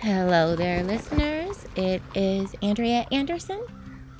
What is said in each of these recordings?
Hello there, listeners. It is Andrea Anderson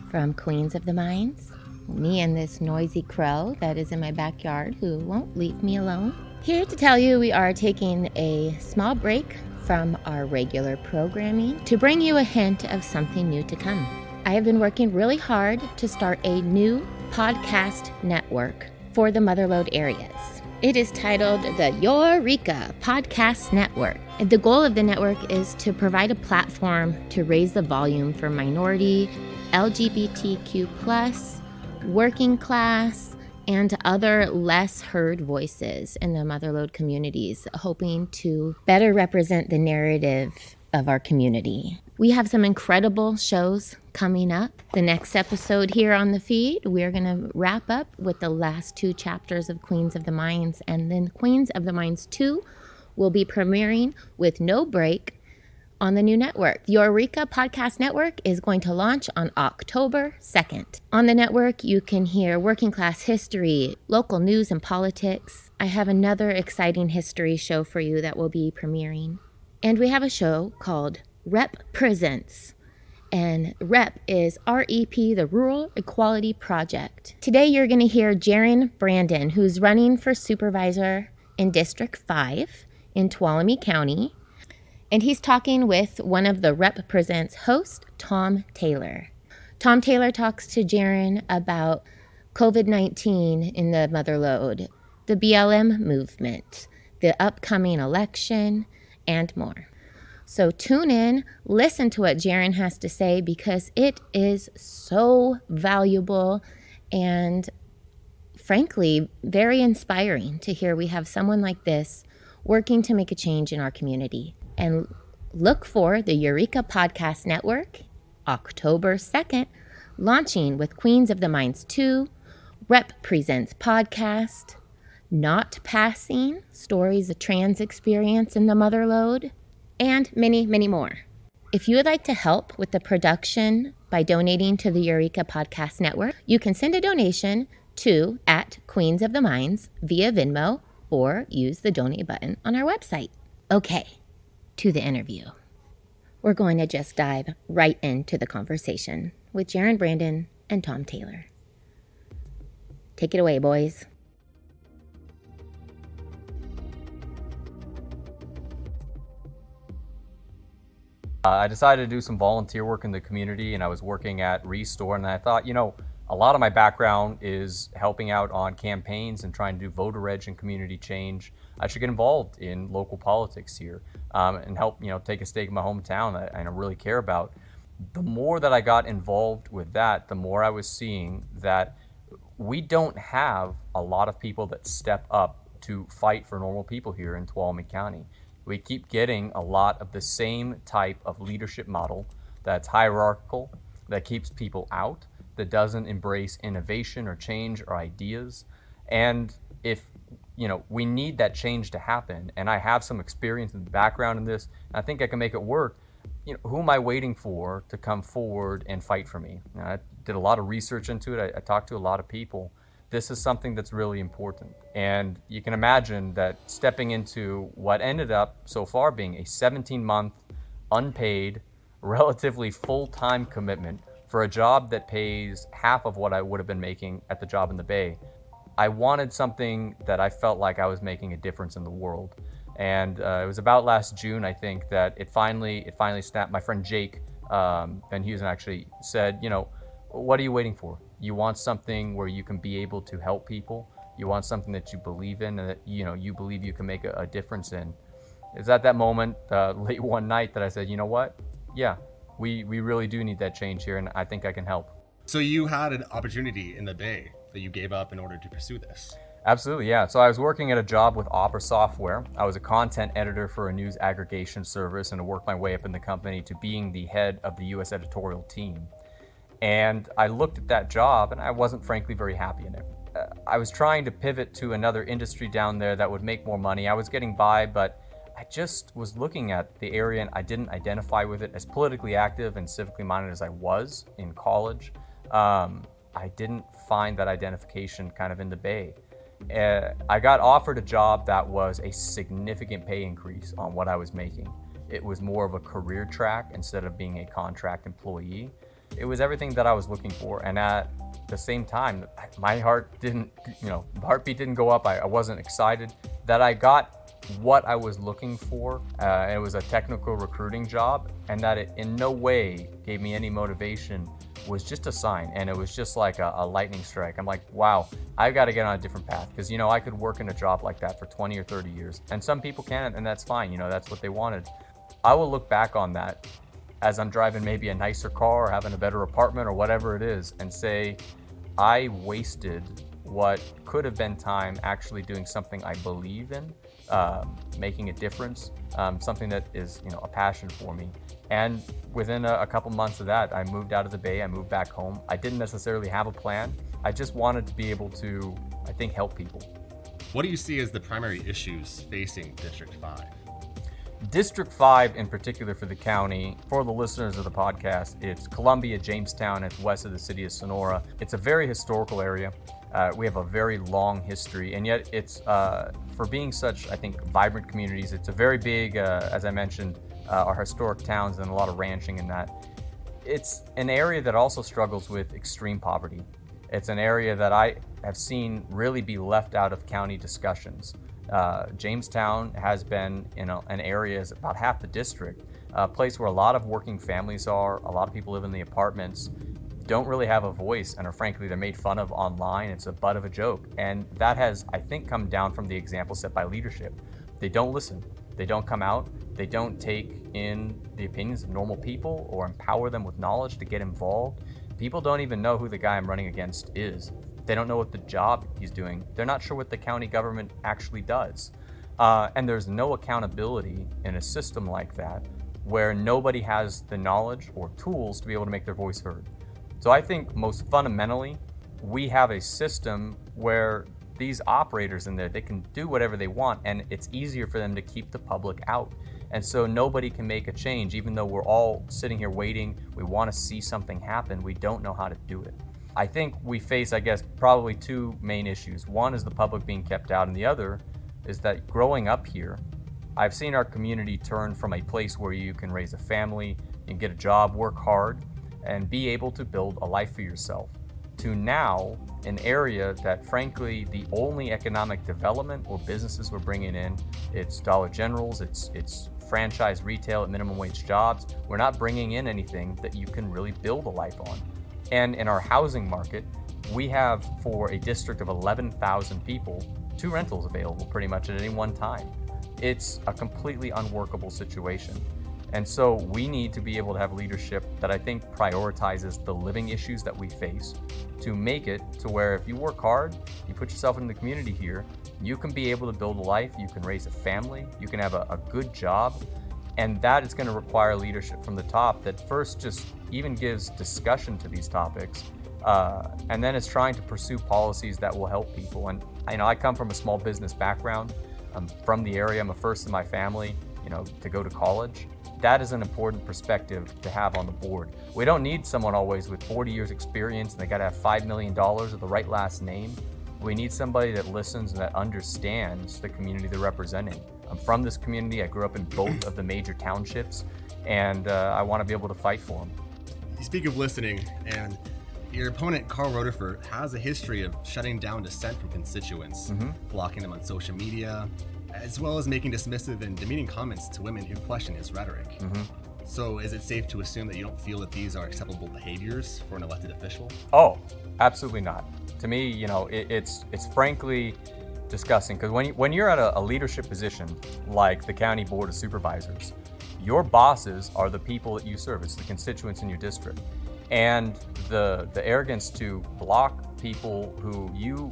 from Queens of the Mines. Me and this noisy crow that is in my backyard who won't leave me alone. Here to tell you we are taking a small break from our regular programming to bring you a hint of something new to come. I have been working really hard to start a new podcast network for the Motherlode areas. It is titled the Eureka Podcast Network. The goal of the network is to provide a platform to raise the volume for minority, LGBTQ+, working class, and other less heard voices in the Motherlode communities, hoping to better represent the narrative of our community. We have some incredible shows coming up. The next episode here on the feed, we're going to wrap up with the last 2 chapters of Queens of the Mines, and then Queens of the Mines 2 will be premiering with no break on the new network. The Eureka Podcast Network is going to launch on October 2nd. On the network, you can hear working class history, local news and politics. I have another exciting history show for you that will be premiering. And we have a show called Rep Presents. And REP is REP, the Rural Equality Project. Today you're going to hear Jaron Brandon, who's running for supervisor in District 5 in Tuolumne County. And he's talking with one of the Rep Presents hosts, Tom Taylor. Tom Taylor talks to Jaron about COVID-19 in the Motherlode, the BLM movement, the upcoming election, and more. So tune in, listen to what Jaron has to say, because it is so valuable and frankly, very inspiring to hear we have someone like this working to make a change in our community. And look for the Eureka Podcast Network, October 2nd, launching with Queens of the Mines 2, Rep Presents Podcast, Not Passing, Stories of Trans Experience in the Motherlode, and many, many more. If you would like to help with the production by donating to the Eureka Podcast Network, you can send a donation to @Queens of the Mines via Venmo or use the donate button on our website. Okay, to the interview. We're going to just dive right into the conversation with Jaron Brandon and Tom Taylor. Take it away, boys. I decided to do some volunteer work in the community, and I was working at Restore, and I thought, a lot of my background is helping out on campaigns and trying to do voter reg and community change. I should get involved in local politics here and help, take a stake in my hometown that I really care about. The more that I got involved with that, the more I was seeing that we don't have a lot of people that step up to fight for normal people here in Tuolumne County. We keep getting a lot of the same type of leadership model that's hierarchical, that keeps people out, that doesn't embrace innovation or change or ideas. And if, we need that change to happen, and I have some experience and background in this, and I think I can make it work, who am I waiting for to come forward and fight for me? I did a lot of research into it. I talked to a lot of people. This is something that's really important. And you can imagine that stepping into what ended up so far being a 17-month, unpaid, relatively full-time commitment for a job that pays half of what I would have been making at the job in the Bay. I wanted something that I felt like I was making a difference in the world. And it was about last June, I think, that it finally snapped. My friend Jake Van Heusen actually said, what are you waiting for? You want something where you can be able to help people. You want something that you believe in and that you believe you can make a difference in. It's at that moment, late one night, that I said, you know what? Yeah, we really do need that change here, and I think I can help. So you had an opportunity in the Bay that you gave up in order to pursue this? Absolutely, yeah. So I was working at a job with Opera Software. I was a content editor for a news aggregation service, and I worked my way up in the company to being the head of the U.S. editorial team. And I looked at that job, and I wasn't frankly very happy in it. I was trying to pivot to another industry down there that would make more money. I was getting by, but I just was looking at the area and I didn't identify with it. As politically active and civically minded as I was in college, I didn't find that identification kind of in the Bay. I got offered a job that was a significant pay increase on what I was making. It was more of a career track instead of being a contract employee. It was everything that I was looking for. And at the same time, my heartbeat didn't go up. I wasn't excited that I got what I was looking for. It was a technical recruiting job, and that it in no way gave me any motivation was just a sign. And it was just like a lightning strike. I'm like, wow, I've got to get on a different path, because I could work in a job like that for 20 or 30 years, and some people can, and that's fine. That's what they wanted. I will look back on that as I'm driving maybe a nicer car or having a better apartment or whatever it is, and say, I wasted what could have been time actually doing something I believe in, making a difference, something that is a passion for me. And within a couple months of that, I moved out of the Bay. I moved back home. I didn't necessarily have a plan. I just wanted to be able to, I think, help people. What do you see as the primary issues facing District 5? District 5 in particular for the county, for the listeners of the podcast, it's Columbia, Jamestown. It's west of the city of Sonora. It's a very historical area. We have a very long history, and yet it's, for being such, I think, vibrant communities, it's a very big, as I mentioned, our historic towns and a lot of ranching in that. It's an area that also struggles with extreme poverty. It's an area that I have seen really be left out of county discussions. Jamestown has been an area, is about half the district, a place where a lot of working families are, a lot of people live in the apartments, don't really have a voice, and are frankly, they're made fun of online. It's a butt of a joke. And that has, I think, come down from the example set by leadership. They don't listen. They don't come out. They don't take in the opinions of normal people or empower them with knowledge to get involved. People don't even know who the guy I'm running against is. They don't know what the job he's doing. They're not sure what the county government actually does. And there's no accountability in a system like that, where nobody has the knowledge or tools to be able to make their voice heard. So I think most fundamentally, we have a system where these operators in there, they can do whatever they want, and it's easier for them to keep the public out. And so nobody can make a change, even though we're all sitting here waiting. We want to see something happen. We don't know how to do it. I think we face, I guess, probably two main issues. One is the public being kept out, and the other is that growing up here, I've seen our community turn from a place where you can raise a family and get a job, work hard, and be able to build a life for yourself, to now an area that, frankly, the only economic development or businesses we're bringing in, it's Dollar Generals, it's franchise retail at minimum wage jobs. We're not bringing in anything that you can really build a life on. And in our housing market, we have, for a district of 11,000 people, 2 rentals available pretty much at any one time. It's a completely unworkable situation. And so we need to be able to have leadership that I think prioritizes the living issues that we face, to make it to where if you work hard, you put yourself in the community here, you can be able to build a life, you can raise a family, you can have a good job. And that is going to require leadership from the top that first just even gives discussion to these topics, and then is trying to pursue policies that will help people. And I come from a small business background. I'm from the area. I'm a first in my family, to go to college. That is an important perspective to have on the board. We don't need someone always with 40 years experience and they got to have $5 million or the right last name. We need somebody that listens and that understands the community they're representing. I'm from this community. I grew up in both of the major townships, and I want to be able to fight for them. You speak of listening, and your opponent, Carl Roederfer, has a history of shutting down dissent from constituents, blocking them on social media, as well as making dismissive and demeaning comments to women who question his rhetoric. So is it safe to assume that you don't feel that these are acceptable behaviors for an elected official? Oh, absolutely not. To me, it's frankly disgusting, because when you're at a leadership position like the County Board of Supervisors, your bosses are the people that you serve. It's the constituents in your district. And the arrogance to block people who you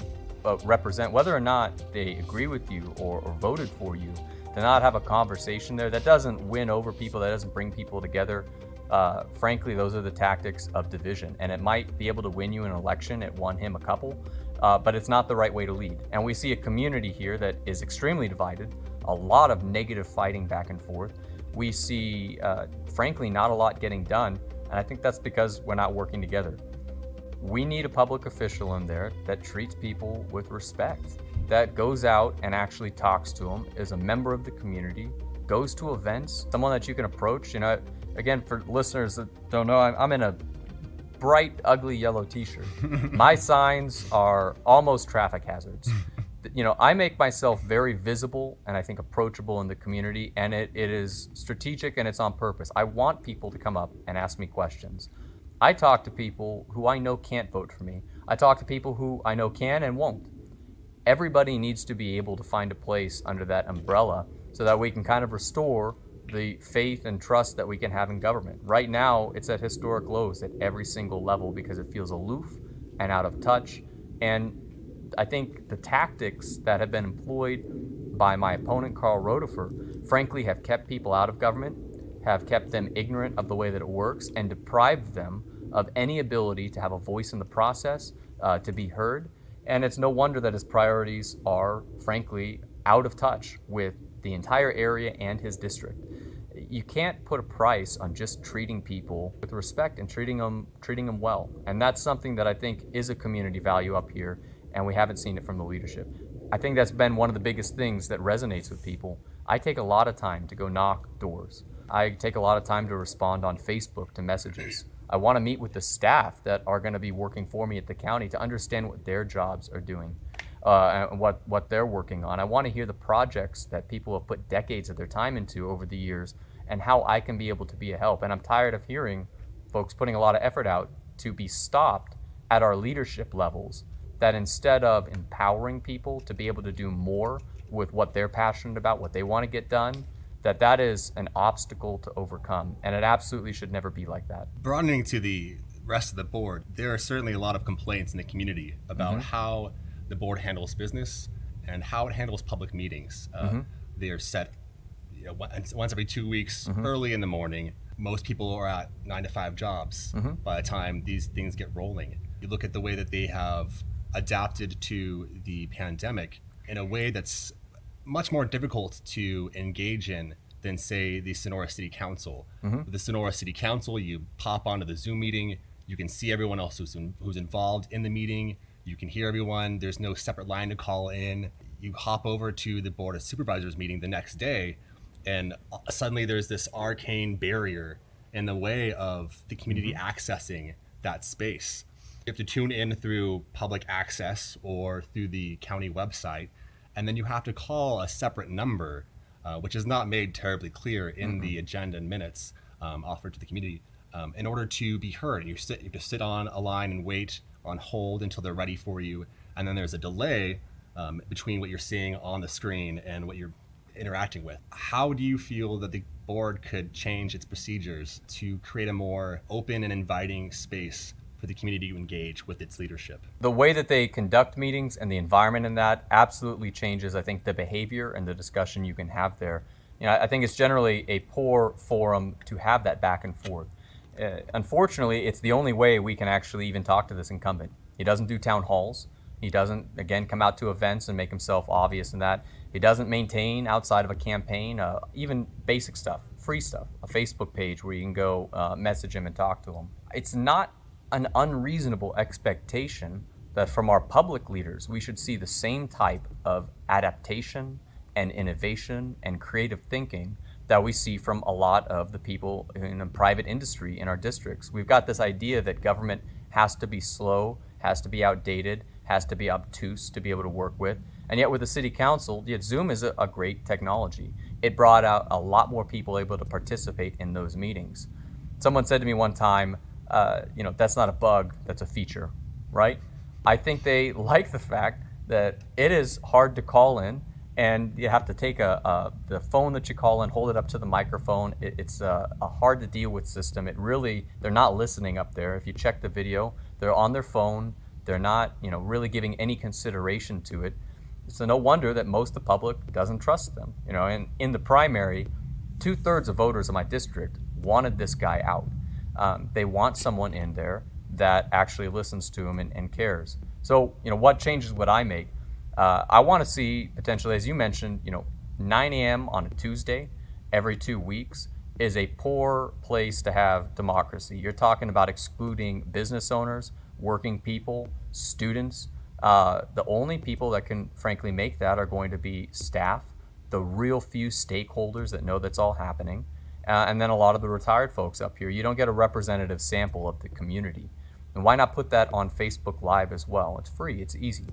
represent, whether or not they agree with you or voted for you, to not have a conversation there, that doesn't win over people, that doesn't bring people together. Frankly, those are the tactics of division. And it might be able to win you an election. It won him a couple, but it's not the right way to lead. And we see a community here that is extremely divided, a lot of negative fighting back and forth. We see, frankly, not a lot getting done. And I think that's because we're not working together. We need a public official in there that treats people with respect, that goes out and actually talks to them, is a member of the community, goes to events, someone that you can approach. Again, for listeners that don't know, I'm in a bright, ugly yellow t-shirt. My signs are almost traffic hazards. I make myself very visible and I think approachable in the community, and it is strategic and it's on purpose. I want people to come up and ask me questions. I talk to people who I know can't vote for me. I talk to people who I know can and won't. Everybody needs to be able to find a place under that umbrella so that we can kind of restore the faith and trust that we can have in government. Right now, it's at historic lows at every single level because it feels aloof and out of touch. And I think the tactics that have been employed by my opponent, Carl Rodefer, frankly have kept people out of government, have kept them ignorant of the way that it works, and deprived them of any ability to have a voice in the process, to be heard. And it's no wonder that his priorities are, frankly, out of touch with the entire area and his district. You can't put a price on just treating people with respect and treating them well. And that's something that I think is a community value up here, and we haven't seen it from the leadership. I think that's been one of the biggest things that resonates with people. I take a lot of time to go knock doors. I take a lot of time to respond on Facebook to messages. I want to meet with the staff that are going to be working for me at the county to understand what their jobs are doing, and what they're working on. I want to hear the projects that people have put decades of their time into over the years and how I can be able to be a help. And I'm tired of hearing folks putting a lot of effort out to be stopped at our leadership levels, that instead of empowering people to be able to do more with what they're passionate about, what they want to get done, that is an obstacle to overcome. And it absolutely should never be like that. Broadening to the rest of the board, there are certainly a lot of complaints in the community about how the board handles business and how it handles public meetings. They are set once every 2 weeks, early in the morning. Most people are at 9-to-5 jobs by the time these things get rolling. You look at the way that they have adapted to the pandemic in a way that's much more difficult to engage in than, say, the Sonora City Council. With the Sonora City Council, you pop onto the Zoom meeting, you can see everyone else who's involved in the meeting, you can hear everyone, there's no separate line to call in. You hop over to the Board of Supervisors meeting the next day, and suddenly there's this arcane barrier in the way of the community accessing that space. You have to tune in through public access or through the county website, and then you have to call a separate number, which is not made terribly clear in the agenda and minutes offered to the community, in order to be heard. You have to sit on a line and wait on hold until they're ready for you, and then there's a delay between what you're seeing on the screen and what you're interacting with. How do you feel that the board could change its procedures to create a more open and inviting space for the community to engage with its leadership? The way that they conduct meetings and the environment in that absolutely changes, I think, the behavior and the discussion you can have there. I think it's generally a poor forum to have that back and forth. Unfortunately, it's the only way we can actually even talk to this incumbent. He doesn't do town halls. He doesn't, again, come out to events and make himself obvious in that. He doesn't maintain outside of a campaign, even basic stuff, free stuff, a Facebook page where you can go message him and talk to him. It's not an unreasonable expectation that from our public leaders, we should see the same type of adaptation and innovation and creative thinking that we see from a lot of the people in the private industry in our districts. We've got this idea that government has to be slow, has to be outdated, has to be obtuse to be able to work with. And yet with the city council, yet Zoom is a great technology. It brought out a lot more people able to participate in those meetings. Someone said to me one time, that's not a bug, that's a feature, right? I think they like the fact that it is hard to call in, and you have to take the phone that you call in, hold it up to the microphone. It's a hard to deal with system. They're not listening up there. If you check the video, they're on their phone. They're not, really giving any consideration to it. So no wonder that most of the public doesn't trust them. And in the primary, 2/3 of voters in my district wanted this guy out. They want someone in there that actually listens to them and cares. So, what changes would I make? I want to see potentially, as you mentioned, 9 a.m. on a Tuesday every 2 weeks is a poor place to have democracy. You're talking about excluding business owners, working people, students. The only people that can frankly make that are going to be staff the real few stakeholders that know that's all happening, and then a lot of the retired folks up here. You don't get a representative sample of the community. And why not put that on Facebook Live as well? It's free, it's easy.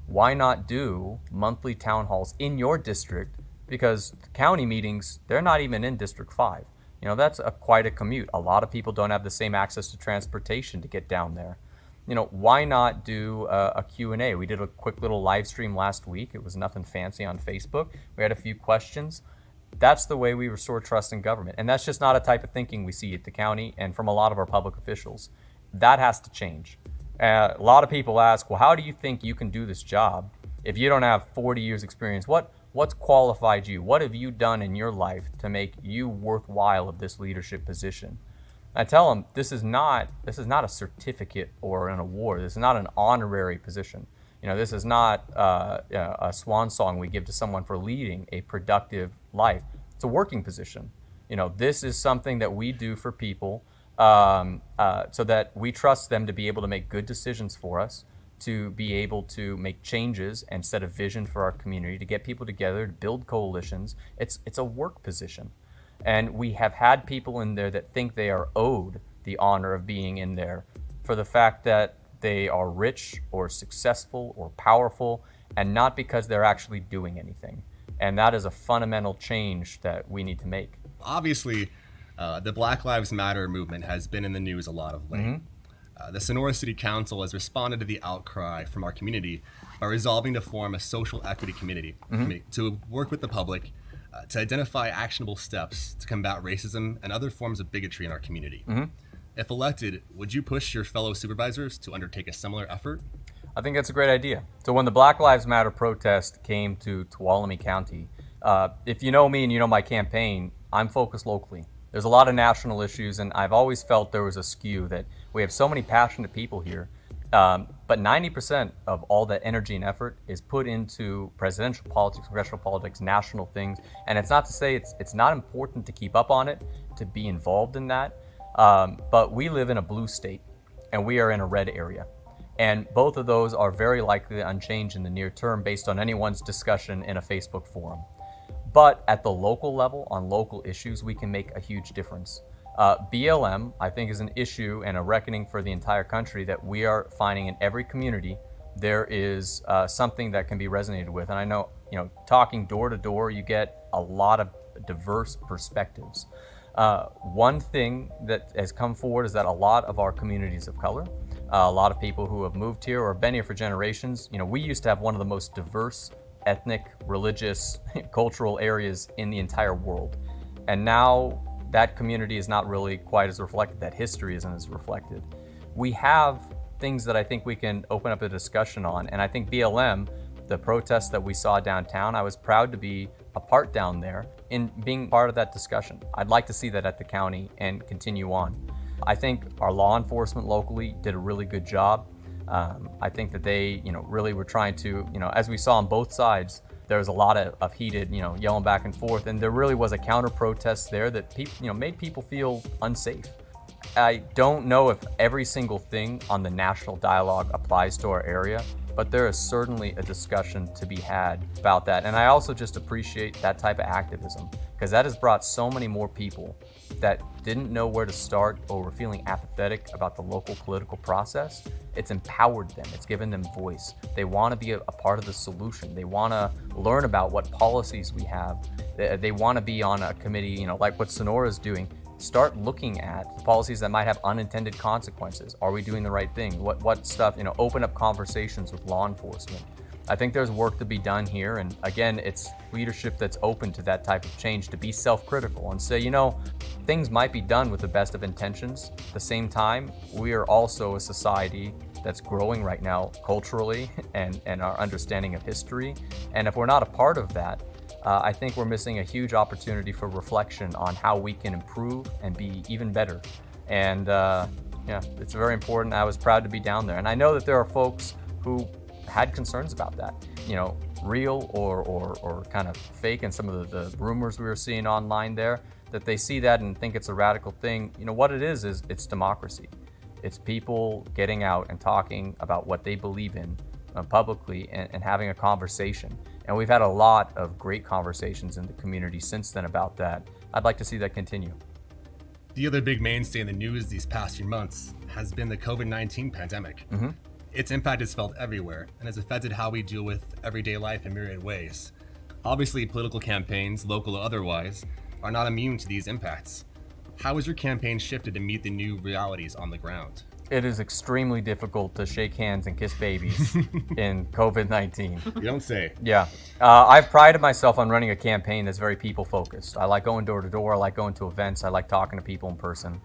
Why not do monthly town halls in your district? Because the county meetings, they're not even in District 5. That's quite a commute. A lot of people don't have the same access to transportation to get down there. Why not do a Q&A? We did a quick little live stream last week. It was nothing fancy on Facebook. We had a few questions. That's the way we restore trust in government. And that's just not a type of thinking we see at the county and from a lot of our public officials. That has to change. A lot of people ask, well, how do you think you can do this job if you don't have 40 years experience? What's qualified you? What have you done in your life to make you worthwhile of this leadership position? I tell them this is not a certificate or an award. This is not an honorary position. This is not a swan song we give to someone for leading a productive life. It's a working position. This is something that we do for people so that we trust them to be able to make good decisions for us, to be able to make changes and set a vision for our community, to get people together, to build coalitions. It's a work position. And we have had people in there that think they are owed the honor of being in there for the fact that they are rich or successful or powerful, and not because they're actually doing anything. And that is a fundamental change that we need to make. Obviously, the Black Lives Matter movement has been in the news a lot of late. Mm-hmm. The Sonora City Council has responded to the outcry from our community by resolving to form a social equity committee to work with the public to identify actionable steps to combat racism and other forms of bigotry in our community. Mm-hmm. If elected, would you push your fellow supervisors to undertake a similar effort? I think that's a great idea. So when the Black Lives Matter protest came to Tuolumne County, if you know me and you know my campaign, I'm focused locally. There's a lot of national issues, and I've always felt there was a skew that we have so many passionate people here, but 90% of all that energy and effort is put into presidential politics, congressional politics, national things. And it's not to say it's not important to keep up on it, to be involved in that, but we live in a blue state, and we are in a red area. And both of those are very likely unchanged in the near term based on anyone's discussion in a Facebook forum. But at the local level, on local issues, we can make a huge difference. BLM, I think, is an issue and a reckoning for the entire country that we are finding in every community. There is something that can be resonated with. And I know, talking door to door, you get a lot of diverse perspectives. One thing that has come forward is that a lot of our communities of color, a lot of people who have moved here or have been here for generations, we used to have one of the most diverse ethnic, religious, cultural areas in the entire world. And now that community is not really quite as reflected, that history isn't as reflected. We have things that I think we can open up a discussion on, and I think BLM, the protests that we saw downtown, I was proud to be a part down there in being part of that discussion. I'd like to see that at the county and continue on. I think our law enforcement locally did a really good job. I think that they, really were trying to, as we saw on both sides, there was a lot of heated, yelling back and forth, and there really was a counter protest there that people, made people feel unsafe. I don't know if every single thing on the national dialogue applies to our area, but there is certainly a discussion to be had about that. And I also just appreciate that type of activism, because that has brought so many more people that didn't know where to start or were feeling apathetic about the local political process. It's empowered them. It's given them voice. They want to be a part of the solution. They want to learn about what policies we have. They want to be on a committee, like what Sonora is doing. Start looking at policies that might have unintended consequences. Are we doing the right thing? What stuff, open up conversations with law enforcement. I think there's work to be done here. And again, it's leadership that's open to that type of change, to be self-critical and say, things might be done with the best of intentions. At the same time, we are also a society that's growing right now culturally and our understanding of history. And if we're not a part of that, I think we're missing a huge opportunity for reflection on how we can improve and be even better. And it's very important. I was proud to be down there. And I know that there are folks who had concerns about that, real or kind of fake, and some of the rumors we were seeing online there, that they see that and think it's a radical thing. What it is it's democracy. It's people getting out and talking about what they believe in publicly and having a conversation. And we've had a lot of great conversations in the community since then about that. I'd like to see that continue. The other big mainstay in the news these past few months has been the COVID-19 pandemic. Mm-hmm. Its impact is felt everywhere and has affected how we deal with everyday life in myriad ways. Obviously, political campaigns, local or otherwise, are not immune to these impacts. How has your campaign shifted to meet the new realities on the ground? It is extremely difficult to shake hands and kiss babies in COVID-19. You don't say. Yeah. I've prided myself on running a campaign that's very people-focused. I like going door to door. I like going to events. I like talking to people in person.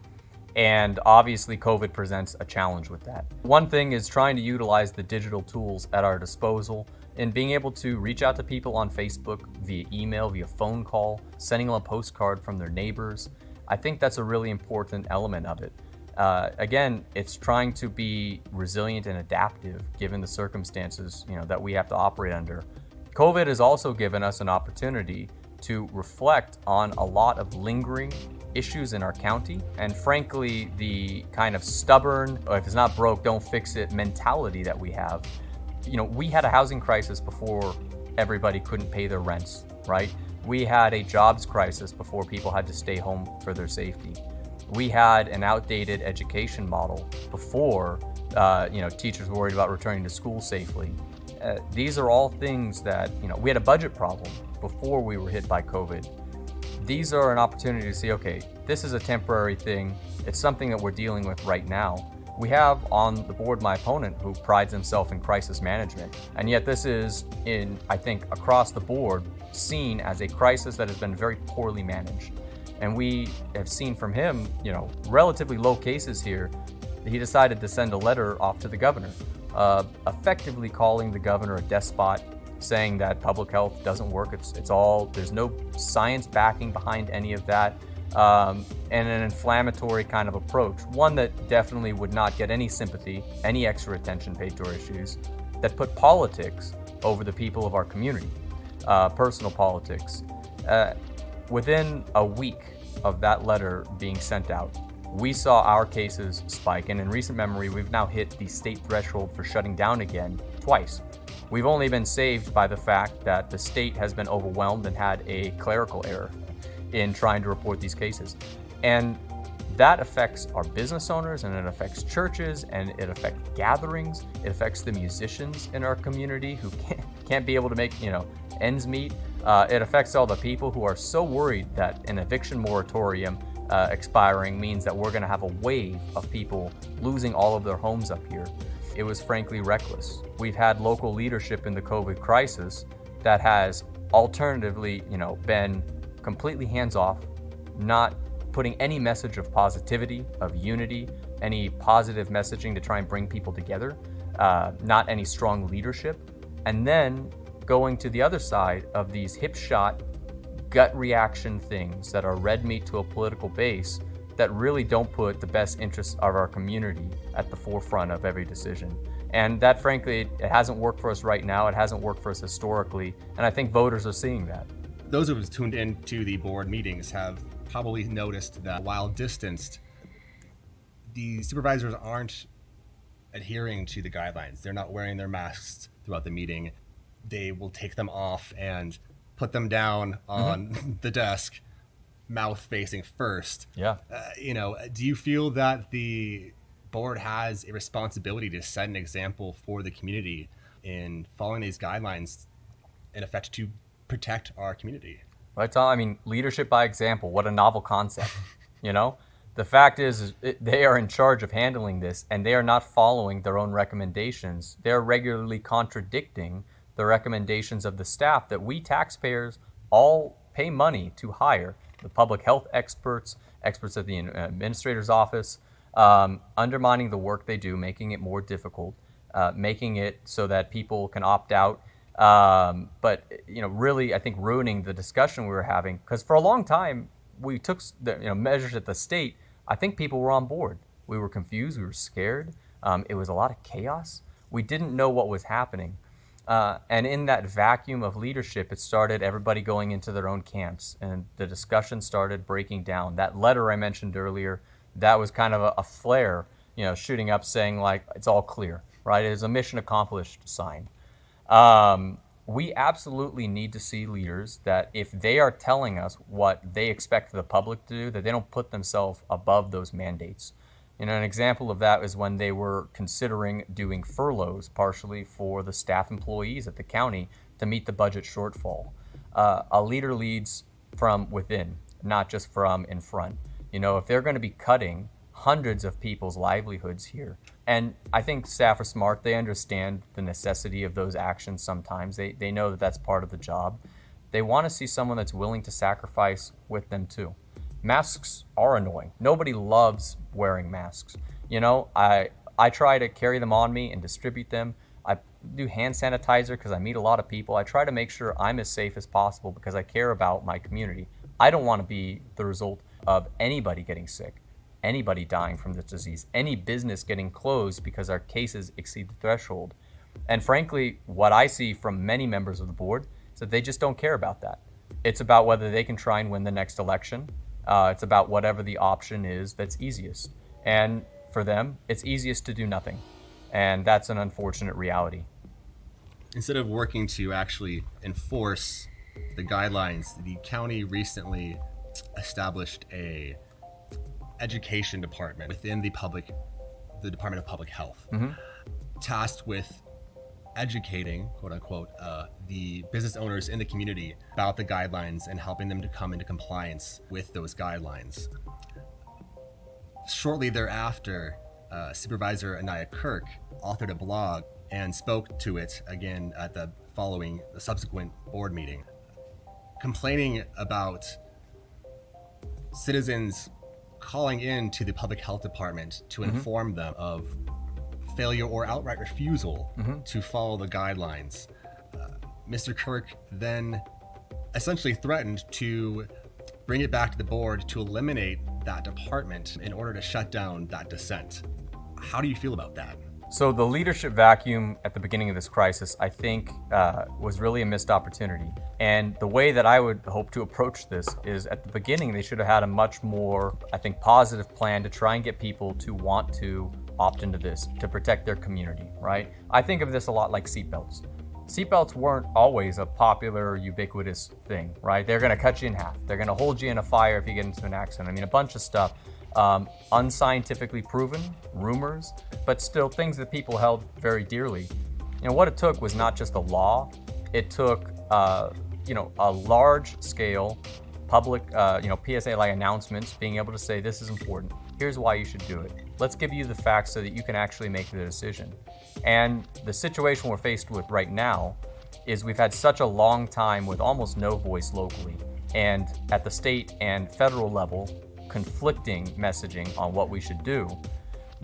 And obviously, COVID presents a challenge with that. One thing is trying to utilize the digital tools at our disposal and being able to reach out to people on Facebook, via email, via phone call, sending them a postcard from their neighbors. I think that's a really important element of it. Again, it's trying to be resilient and adaptive given the circumstances, that we have to operate under. COVID has also given us an opportunity to reflect on a lot of lingering issues in our county, and frankly, the kind of stubborn, if it's not broke, don't fix it mentality that we have. We had a housing crisis before everybody couldn't pay their rents, right? We had a jobs crisis before people had to stay home for their safety. We had an outdated education model before, teachers were worried about returning to school safely. These are all things that, we had a budget problem before we were hit by COVID. These are an opportunity to see, okay, this is a temporary thing. It's something that we're dealing with right now. We have on the board my opponent who prides himself in crisis management. And yet this is, I think, across the board, seen as a crisis that has been very poorly managed. And we have seen from him, relatively low cases here. He decided to send a letter off to the governor, effectively calling the governor a despot, saying that public health doesn't work. There's no science backing behind any of that, and an inflammatory kind of approach, one that definitely would not get any sympathy, any extra attention paid to our issues, that put politics over the people of our community, personal politics. Within a week of that letter being sent out, we saw our cases spike, and in recent memory, we've now hit the state threshold for shutting down again twice. We've only been saved by the fact that the state has been overwhelmed and had a clerical error in trying to report these cases. And that affects our business owners, and it affects churches, and it affects gatherings. It affects the musicians in our community who can't be able to make, ends meet. It affects all the people who are so worried that an eviction moratorium expiring means that we're going to have a wave of people losing all of their homes up here. It was frankly reckless. We've had local leadership in the COVID crisis that has alternatively, been completely hands-off, not putting any message of positivity, of unity, any positive messaging to try and bring people together, not any strong leadership, and then going to the other side of these hip shot, gut reaction things that are red meat to a political base that really don't put the best interests of our community at the forefront of every decision. And that, frankly, it hasn't worked for us right now. It hasn't worked for us historically. And I think voters are seeing that. Those who have tuned into the board meetings have probably noticed that while distanced, the supervisors aren't adhering to the guidelines. They're not wearing their masks throughout the meeting. They will take them off and put them down on the desk, mouth facing first. Yeah. Do you feel that the board has a responsibility to set an example for the community in following these guidelines, in effect, to protect our community? Right, Tom? I mean, leadership by example, what a novel concept, The fact is they are in charge of handling this, and they are not following their own recommendations. They're regularly contradicting the recommendations of the staff that we taxpayers all pay money to hire. The public health experts at the administrator's office, undermining the work they do, making it more difficult, making it so that people can opt out. But really, I think ruining the discussion we were having, because for a long time we took measures at the state. I think people were on board. We were confused. We were scared. It was a lot of chaos. We didn't know what was happening. And in that vacuum of leadership, it started everybody going into their own camps, and the discussion started breaking down. That letter I mentioned earlier, that was kind of a flare, shooting up saying like, it's all clear, right? It is a mission accomplished sign. We absolutely need to see leaders that if they are telling us what they expect the public to do, that they don't put themselves above those mandates. An example of that is when they were considering doing furloughs partially for the staff employees at the county to meet the budget shortfall. A leader leads from within, not just from in front. If they're going to be cutting hundreds of people's livelihoods here, and I think staff are smart, they understand the necessity of those actions sometimes. They know that that's part of the job. They want to see someone that's willing to sacrifice with them too. Masks are annoying. Nobody loves wearing masks. I try to carry them on me and distribute them. I do hand sanitizer because I meet a lot of people. I try to make sure I'm as safe as possible because I care about my community. I don't want to be the result of anybody getting sick, anybody dying from this disease, any business getting closed because our cases exceed the threshold. And frankly, what I see from many members of the board is that they just don't care about that. It's about whether they can try and win the next election. It's about whatever the option is that's easiest. And for them, it's easiest to do nothing. And that's an unfortunate reality. Instead of working to actually enforce the guidelines, the county recently established a education department within the Department of Public Health, tasked with educating, quote unquote, the business owners in the community about the guidelines and helping them to come into compliance with those guidelines. Shortly thereafter, Supervisor Anaya Kirk authored a blog and spoke to it again at the subsequent board meeting, complaining about citizens calling in to the public health department to inform them of failure or outright refusal to follow the guidelines. Mr. Kirk then essentially threatened to bring it back to the board to eliminate that department in order to shut down that dissent. How do you feel about that? So the leadership vacuum at the beginning of this crisis, I think, was really a missed opportunity. And the way that I would hope to approach this is at the beginning, they should have had a much more, I think, positive plan to try and get people to want to opt into this, to protect their community, right? I think of this a lot like seatbelts. Seatbelts weren't always a popular, ubiquitous thing, right? They're gonna cut you in half. They're gonna hold you in a fire if you get into an accident. I mean, a bunch of stuff. Unscientifically proven, rumors, but still things that people held very dearly. What it took was not just a law, it took a large scale public PSA-like announcements, being able to say this is important, here's why you should do it. Let's give you the facts so that you can actually make the decision. And the situation we're faced with right now is we've had such a long time with almost no voice locally, and at the state and federal level, conflicting messaging on what we should do,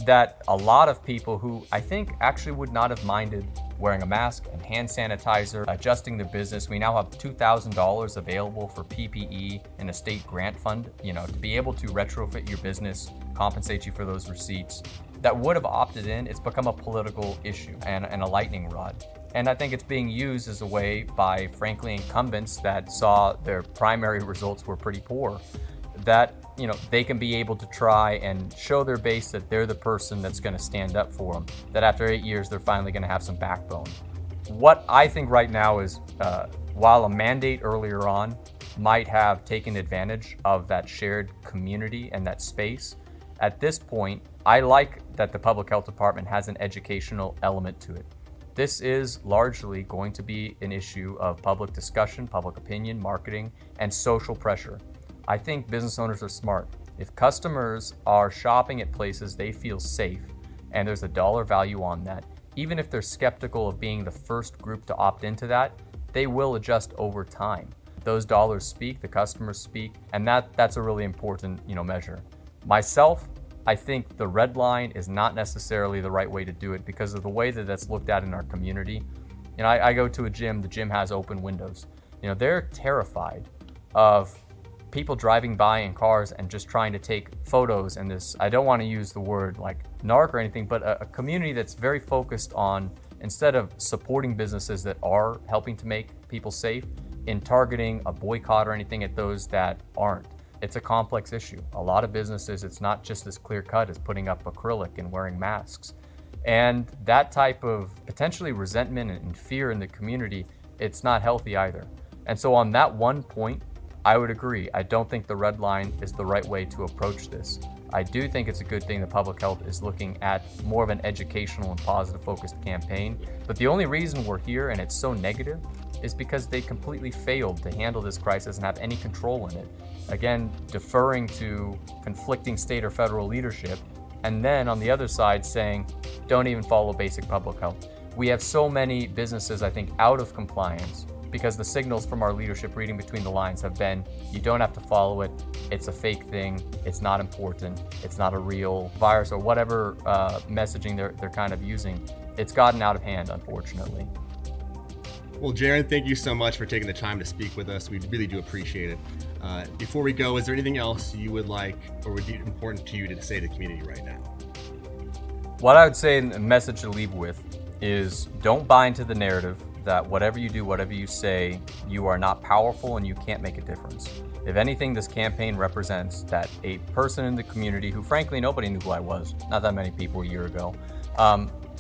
that a lot of people who I think actually would not have minded wearing a mask and hand sanitizer, adjusting their business. We now have $2,000 available for PPE in a state grant fund, to be able to retrofit your business, compensate you for those receipts. That would have opted in. It's become a political issue and a lightning rod. And I think it's being used as a way by, frankly, incumbents that saw their primary results were pretty poor, that they can be able to try and show their base that they're the person that's going to stand up for them, that after 8 years they're finally going to have some backbone. What I think right now is, while a mandate earlier on might have taken advantage of that shared community and that space, at this point, I like that the public health department has an educational element to it. This is largely going to be an issue of public discussion, public opinion, marketing, and social pressure. I think business owners are smart. If customers are shopping at places they feel safe and there's a dollar value on that, even if they're skeptical of being the first group to opt into that, they will adjust over time. Those dollars speak, the customers speak, and that's a really important measure. Myself, I think the red line is not necessarily the right way to do it because of the way that that's looked at in our community. I go to a gym, the gym has open windows. They're terrified of people driving by in cars and just trying to take photos, and this, I don't want to use the word like narc or anything, but a community that's very focused on, instead of supporting businesses that are helping to make people safe, in targeting a boycott or anything at those that aren't. It's a complex issue. A lot of businesses, it's not just as clear cut as putting up acrylic and wearing masks. And that type of potentially resentment and fear in the community, it's not healthy either. And so on that one point, I would agree. I don't think the red line is the right way to approach this. I do think it's a good thing that public health is looking at more of an educational and positive focused campaign. But the only reason we're here and it's so negative is because they completely failed to handle this crisis and have any control in it. Again, deferring to conflicting state or federal leadership, and then on the other side saying, don't even follow basic public health. We have so many businesses, I think, out of compliance because the signals from our leadership reading between the lines have been, you don't have to follow it, it's a fake thing, it's not important, it's not a real virus, or whatever messaging they're kind of using. It's gotten out of hand, unfortunately. Well, Jaron, thank you so much for taking the time to speak with us. We really do appreciate it. Before we go, is there anything else you would like or would be important to you to say to the community right now? What I would say, and a message to leave with, is don't buy into the narrative that whatever you do, whatever you say, you are not powerful and you can't make a difference. If anything, this campaign represents that a person in the community who, frankly, nobody knew who I was, not that many people a year ago,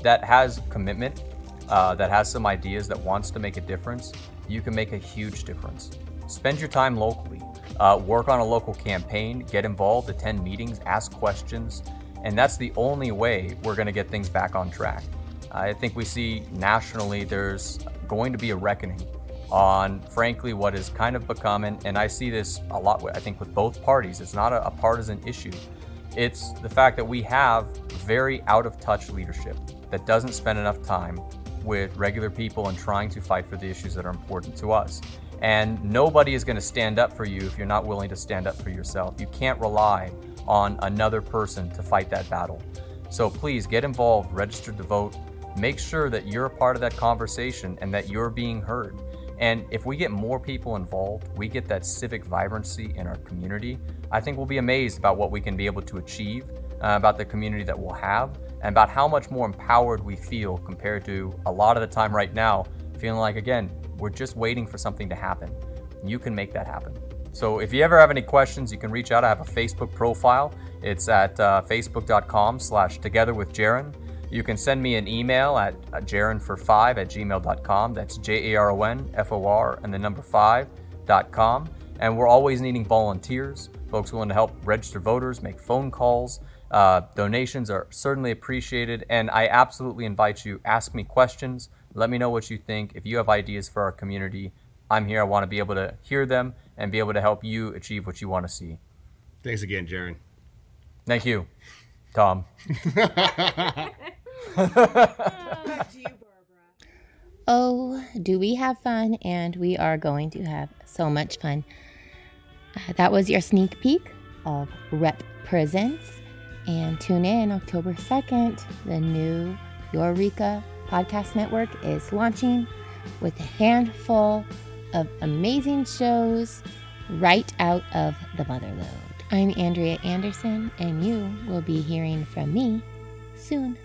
that has commitment, that has some ideas, that wants to make a difference, you can make a huge difference. Spend your time locally. Work on a local campaign, get involved, attend meetings, ask questions, and that's the only way we're going to get things back on track. I think we see nationally there's going to be a reckoning on, frankly, what has kind of become, and I see this a lot, I think, with both parties. It's not a partisan issue. It's the fact that we have very out-of-touch leadership that doesn't spend enough time with regular people and trying to fight for the issues that are important to us. And nobody is going to stand up for you if you're not willing to stand up for yourself. You can't rely on another person to fight that battle. So please get involved, register to vote, make sure that you're a part of that conversation and that you're being heard. And if we get more people involved, we get that civic vibrancy in our community, I think we'll be amazed about what we can be able to achieve, about the community that we'll have, and about how much more empowered we feel compared to a lot of the time right now, feeling like, again, we're just waiting for something to happen. You can make that happen. So if you ever have any questions, you can reach out. I have a Facebook profile. It's at facebook.com/togetherwithjaron. You can send me an email at jaronfor5@gmail.com. That's JARONFOR and the number 5.com. And we're always needing volunteers, folks willing to help register voters, make phone calls. Donations are certainly appreciated. And I absolutely invite you, ask me questions. Let me know what you think. If you have ideas for our community, I'm here. I want to be able to hear them and be able to help you achieve what you want to see. Thanks again, Jaron. Thank you, Tom. Oh, do we have fun? And we are going to have so much fun. That was your sneak peek of Rep Presents. And tune in October 2nd. The new Eureka Podcast Network is launching with a handful of amazing shows right out of the motherlode. I'm Andrea Anderson, and you will be hearing from me soon.